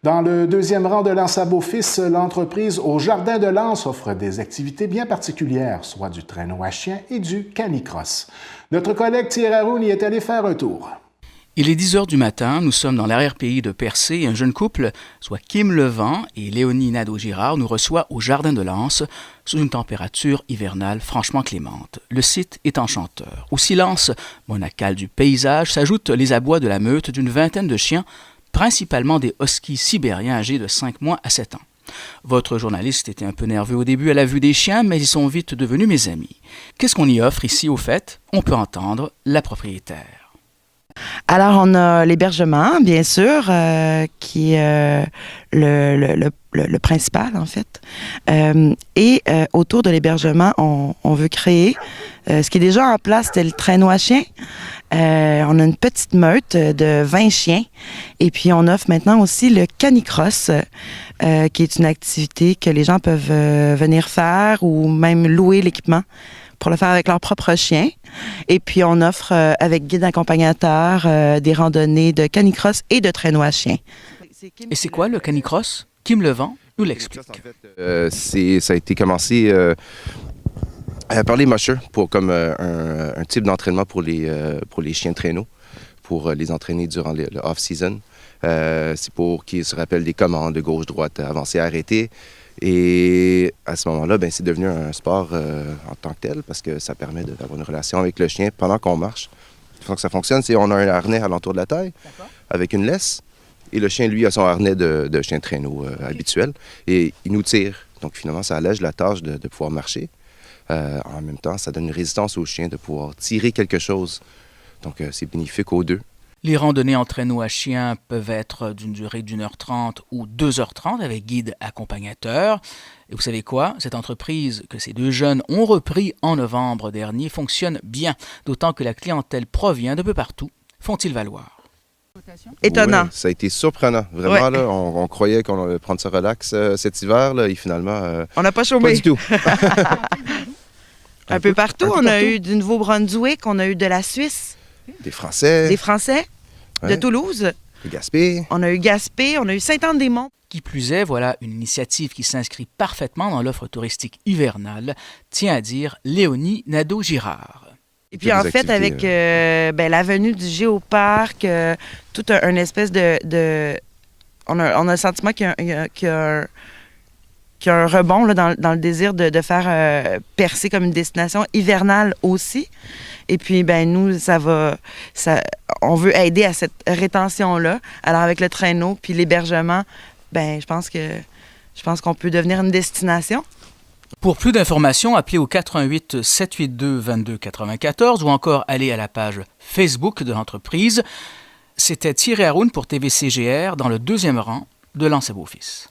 Dans le deuxième rang de Lens à Beaufils, l'entreprise Au Jardin de Lens offre des activités bien particulières, soit du traîneau à chien et du canicross. Notre collègue Thierry Haroun y est allé faire un tour. Il est 10 heures du matin, nous sommes dans l'arrière-pays de Percé et un jeune couple, soit Kim Levent et Léonie Nadeau-Girard, nous reçoit au Jardin de Lens sous une température hivernale franchement clémente. Le site est enchanteur. Au silence monacal du paysage s'ajoutent les abois de la meute d'une vingtaine de chiens, principalement des huskies sibériens âgés de 5 mois à 7 ans. Votre journaliste était un peu nerveux au début à la vue des chiens, mais ils sont vite devenus mes amis. Qu'est-ce qu'on y offre ici au fait? On peut entendre la propriétaire. Alors, on a l'hébergement, bien sûr, qui est le principal, en fait. Et autour de l'hébergement, on veut créer ce qui est déjà en place, c'était le traîneau à chiens. On a une petite meute de 20 chiens. Et puis, on offre maintenant aussi le canicross, qui est une activité que les gens peuvent venir faire ou même louer l'équipement pour le faire avec leur propre chien. Et puis, on offre avec guide accompagnateur des randonnées de canicross et de traîneau à chien. Et c'est quoi le canicross? Kim Levent nous l'explique. Ça a été commencé par les mushers comme un type d'entraînement pour les chiens de traîneau, pour les entraîner durant le off-season. C'est pour qu'ils se rappellent des commandes de gauche, droite, avancer, arrêter. Et à ce moment-là, c'est devenu un sport en tant que tel parce que ça permet d'avoir une relation avec le chien pendant qu'on marche. La façon que ça fonctionne, c'est qu'on a un harnais alentour de la taille avec une laisse et le chien, lui, a son harnais de chien de traîneau habituel et il nous tire. Donc finalement, ça allège la tâche de pouvoir marcher. En même temps, ça donne une résistance au chien de pouvoir tirer quelque chose. Donc c'est bénéfique aux deux. Les randonnées en traîneau à chien peuvent être d'une durée d'1h30 ou 2h30 avec guide accompagnateur. Et vous savez quoi? Cette entreprise que ces deux jeunes ont repris en novembre dernier fonctionne bien, d'autant que la clientèle provient de peu partout, font-ils valoir. Étonnant. Oui, ça a été surprenant. Vraiment, là, on croyait qu'on allait prendre ça relax cet hiver, là, et finalement... on n'a pas chômé. Pas du tout. Un peu partout. On a eu du Nouveau-Brunswick, on a eu de la Suisse. Des Français. Des Français. De Toulouse. De Gaspé. On a eu Gaspé, on a eu Sainte-Anne-des-Monts. Qui plus est, voilà une initiative qui s'inscrit parfaitement dans l'offre touristique hivernale, tient à dire Léonie Nadeau-Girard. Et puis en fait, avec la venue du Géoparc, tout un espèce de... On a le sentiment qu'il y a un rebond là, dans le désir de faire Percé comme une destination hivernale aussi. Et puis, nous, on veut aider à cette rétention-là. Alors, avec le traîneau puis l'hébergement, je pense qu'on peut devenir une destination. Pour plus d'informations, appelez au 88 782 22 94 ou encore allez à la page Facebook de l'entreprise. C'était Thierry Haroun pour TVCGR dans le deuxième rang de Lens à Beaufils.